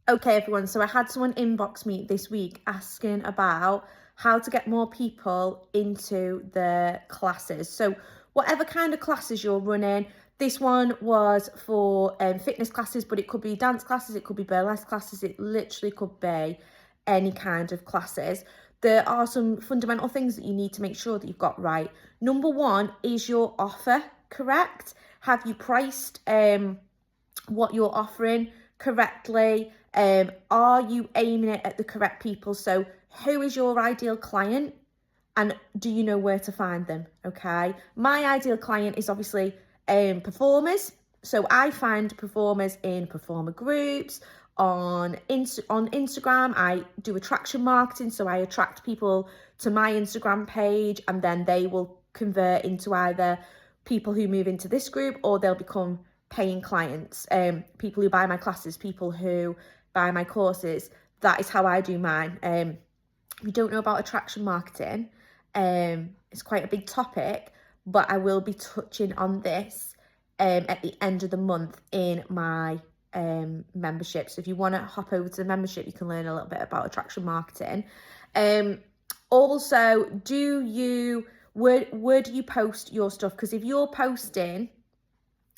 Okay, everyone, so I had someone inbox me this week asking about how to get more people into the classes. So whatever kind of classes you're running, this one was for fitness classes, but it could be dance classes, it could be burlesque classes, it literally could be any kind of classes. There are some fundamental things that you need to make sure that you've got right. Number one, is your offer correct? Have you priced what you're offering correctly? Are you aiming it at the correct people? So who is your ideal client, and do you know where to find them? Okay, my ideal client is obviously performers, so I find performers in performer groups on Instagram. I do attraction marketing, so I attract people to my Instagram page, and then they will convert into either people who move into this group, or they'll become paying clients, people who buy my classes, people who buy my courses. That is how I do mine. If you don't know about attraction marketing, it's quite a big topic, but I will be touching on this at the end of the month in my membership. So if you want to hop over to the membership, you can learn a little bit about attraction marketing. Also, where do you post your stuff? Because if you're posting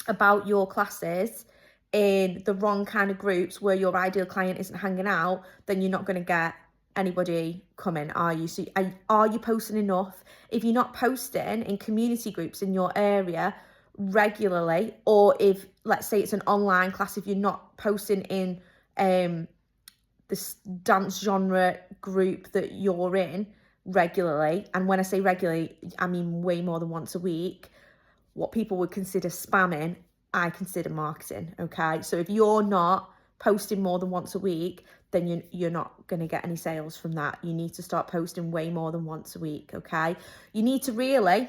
about your classes in the wrong kind of groups where your ideal client isn't hanging out, then you're not going to get anybody coming, are you? So are you posting enough? If you're not posting in community groups in your area regularly, or if, let's say, it's an online class, if you're not posting in this dance genre group that you're in regularly, and when I say regularly, I mean way more than once a week, what people would consider spamming, I consider marketing. Okay, so if you're not posting more than once a week, then you're not going to get any sales from that. You need to start posting way more than once a week. Okay, you need to really,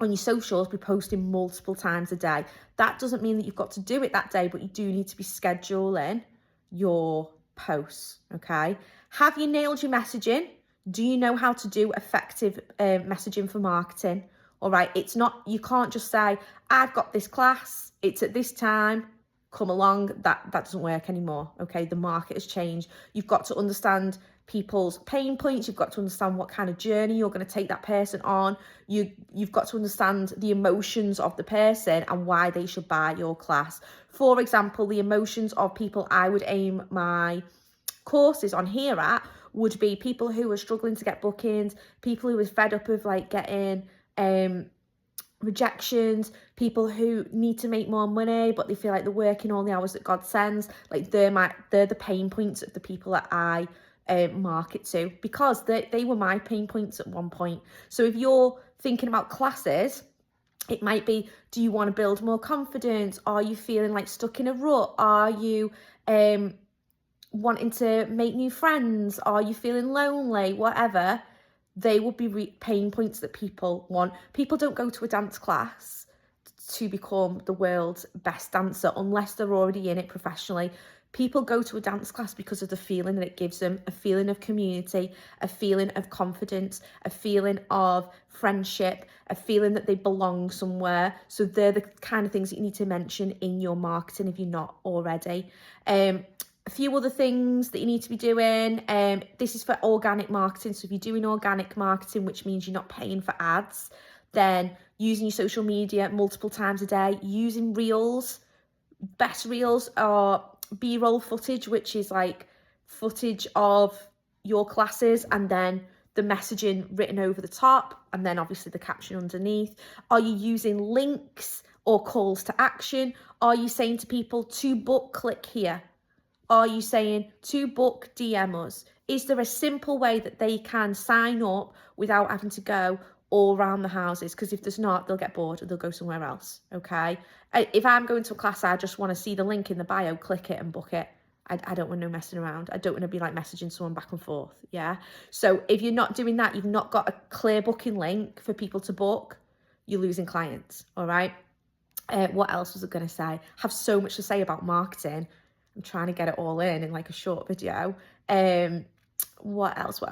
on your socials, be posting multiple times a day. That doesn't mean that you've got to do it that day, but you do need to be scheduling your posts. Okay, have you nailed your messaging? Do you know how to do effective messaging for marketing? All right, it's not, you can't just say, I've got this class, it's at this time, come along. That doesn't work anymore. Okay, the market has changed. You've got to understand people's pain points. You've got to understand what kind of journey you're going to take that person on. You've got to understand the emotions of the person and why they should buy your class. For example, the emotions of people I would aim my courses on here at would be people who are struggling to get bookings, people who are fed up of like getting rejections, people who need to make more money but they feel like they're working all the hours that God sends. Like they're the pain points of the people that I market to, because they were my pain points at one point. So if you're thinking about classes, it might be, do you want to build more confidence? Are you feeling like stuck in a rut? Are you wanting to make new friends? Are you feeling lonely? Whatever. They will be pain points that people want. People don't go to a dance class to become the world's best dancer unless they're already in it professionally. People go to a dance class because of the feeling that it gives them, a feeling of community, a feeling of confidence, a feeling of friendship, a feeling that they belong somewhere. So they're the kind of things that you need to mention in your marketing if you're not already. A few other things that you need to be doing. This is for organic marketing. So if you're doing organic marketing, which means you're not paying for ads, then using your social media multiple times a day, using reels. Best reels are B-roll footage, which is like footage of your classes and then the messaging written over the top, and then obviously the caption underneath. Are you using links or calls to action? Are you saying to people, to book, click here? Are you saying, to book, DM us? Is there a simple way that they can sign up without having to go all around the houses? Because if there's not, they'll get bored and they'll go somewhere else. Okay, if I'm going to a class, I just want to see the link in the bio, click it and book it. I don't want no messing around. I don't want to be like messaging someone back and forth. Yeah, so if you're not doing that, you've not got a clear booking link for people to book, you're losing clients. All right, what else was I going to say? I have so much to say about marketing. I'm trying to get it all in like a short video. What else?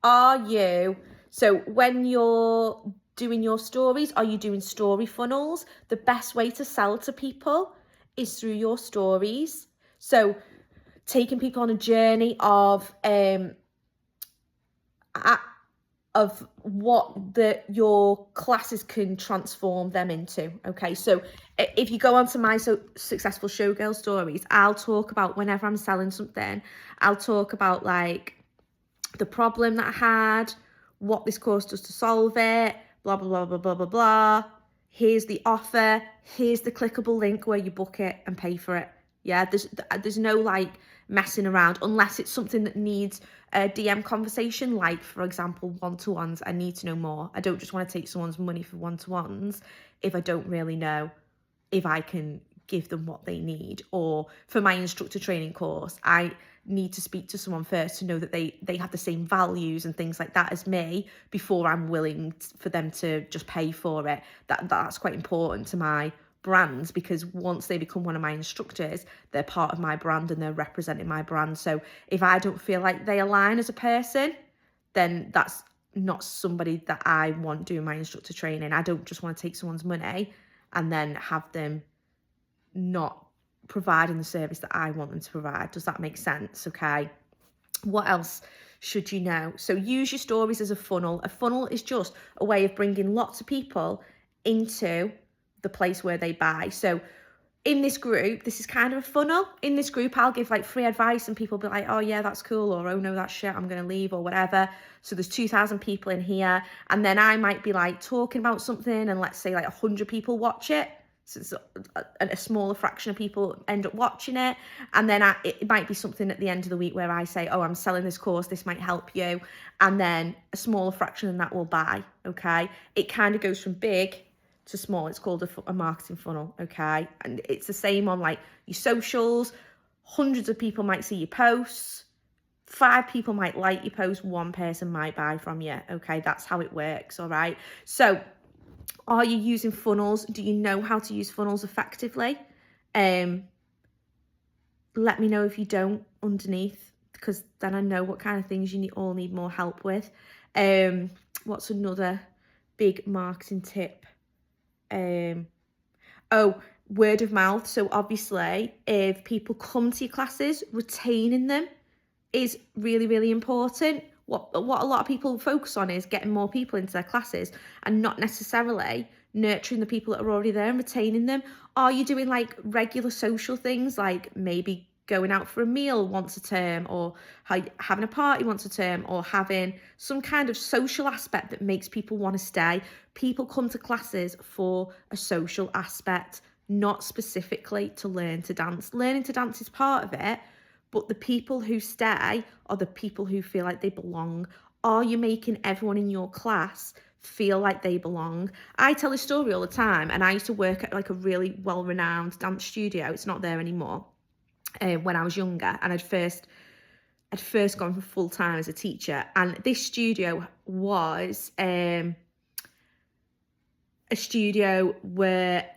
Are you, so when you're doing your stories, are you doing story funnels? The best way to sell to people is through your stories. So taking people on a journey of what your classes can transform them into. Okay, so if you go onto my successful showgirl stories, I'll talk about, whenever I'm selling something, I'll talk about like the problem that I had, what this course does to solve it, blah blah blah blah blah blah blah. Here's the offer, here's the clickable link where you book it and pay for it. Yeah, there's no like messing around, unless it's something that needs a DM conversation, like for example one-to-ones. I need to know more. I don't just want to take someone's money for one-to-ones if I don't really know if I can give them what they need. Or for my instructor training course, I need to speak to someone first to know that they have the same values and things like that as me before I'm willing for them to just pay for it. That's quite important to my brands, because once they become one of my instructors, they're part of my brand and they're representing my brand. So if I don't feel like they align as a person, then that's not somebody that I want doing my instructor training. I don't just want to take someone's money and then have them not providing the service that I want them to provide. Does that make sense? Okay. What else should you know? So use your stories as a funnel. A funnel is just a way of bringing lots of people into the place where they buy. So in this group, this is kind of a funnel. In this group, I'll give like free advice and people will be like, oh yeah, that's cool, or oh no, that's shit, I'm going to leave, or whatever. So there's 2,000 people in here. And then I might be like talking about something and let's say like 100 people watch it. So it's a smaller fraction of people end up watching it. And then it might be something at the end of the week where I say, oh, I'm selling this course, this might help you. And then a smaller fraction of that will buy, okay? It kind of goes from big to small. It's called a marketing funnel, okay? And it's the same on like your socials. Hundreds of people might see your posts. 5 people might like your post. 1 person might buy from you, okay? That's how it works, all right? So are you using funnels? Do you know how to use funnels effectively? Let me know if you don't underneath, because then I know what kind of things you all need more help with. What's another big marketing tip? Word of mouth. So obviously, if people come to your classes, retaining them is really, really important. What a lot of people focus on is getting more people into their classes and not necessarily nurturing the people that are already there and retaining them. Are you doing like regular social things, like maybe going out for a meal once a term, or having a party once a term, or having some kind of social aspect that makes people want to stay? People come to classes for a social aspect, not specifically to learn to dance. Learning to dance is part of it, but the people who stay are the people who feel like they belong. Are you making everyone in your class feel like they belong? I tell this story all the time, and I used to work at like a really well-renowned dance studio. It's not there anymore. When I was younger, and I'd first gone for full-time as a teacher, and this studio was a studio where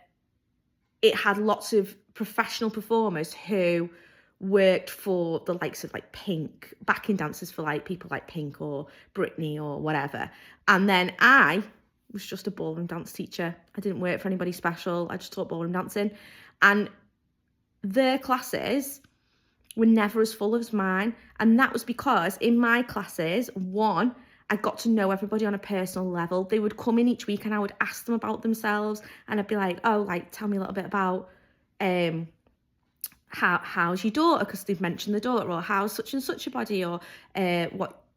it had lots of professional performers who worked for the likes of like Pink, backing dancers for like people like Pink or Britney or whatever. And then I was just a ballroom dance teacher. I didn't work for anybody special. I just taught ballroom dancing. And their classes were never as full as mine. And that was because in my classes, one, I got to know everybody on a personal level. They would come in each week and I would ask them about themselves, and I'd be like, oh, like, tell me a little bit about how's your daughter, because they've mentioned the daughter, or how's such and such a body, or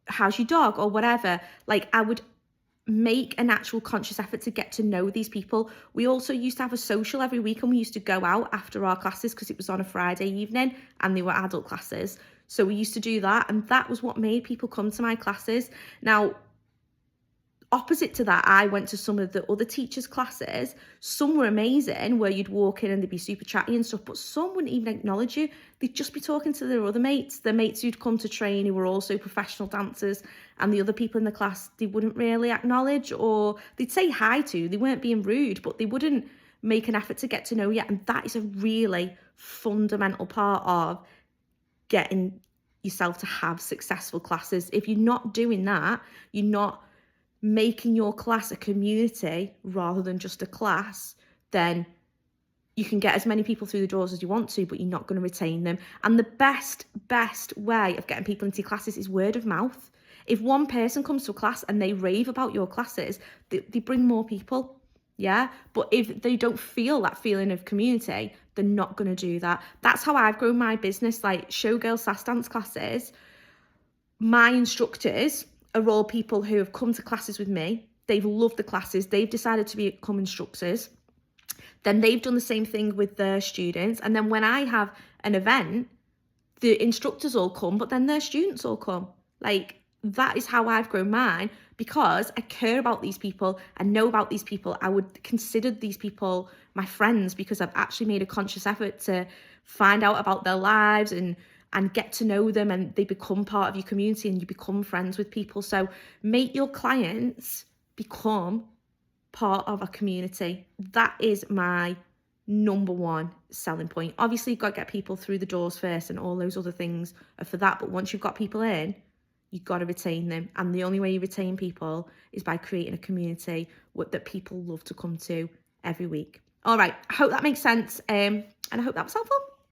how's your dog, or whatever. Like, I would make an actual conscious effort to get to know these people. We also used to have a social every week, and we used to go out after our classes because it was on a Friday evening and they were adult classes. So we used to do that, and that was what made people come to my classes. Now, opposite to that, I went to some of the other teachers' classes. Some were amazing, where you'd walk in and they'd be super chatty and stuff, but some wouldn't even acknowledge you. They'd just be talking to their other mates, their mates who'd come to train, who were also professional dancers, and the other people in the class, they wouldn't really acknowledge, or they'd say hi to. They weren't being rude, but they wouldn't make an effort to get to know you. And that is a really fundamental part of getting yourself to have successful classes. If you're not doing that, you're not making your class a community rather than just a class, then you can get as many people through the doors as you want to, but you're not going to retain them. And the best way of getting people into your classes is word of mouth. If one person comes to a class and they rave about your classes, they bring more people. Yeah. But if they don't feel that feeling of community, they're not going to do that. That's how I've grown my business. Like Showgirl Sass Dance classes, my instructors are all people who have come to classes with me. They've loved the classes. They've decided to become instructors. Then they've done the same thing with their students. And then when I have an event, the instructors all come, but then their students all come. Like, that is how I've grown mine, because I care about these people. I know about these people. I would consider these people my friends because I've actually made a conscious effort to find out about their lives and get to know them, and they become part of your community and you become friends with people. So make your clients become part of a community. That is my number one selling point. Obviously, you've got to get people through the doors first, and all those other things are for that. But once you've got people in, you've got to retain them. And the only way you retain people is by creating a community that people love to come to every week. All right, I hope that makes sense. And I hope that was helpful.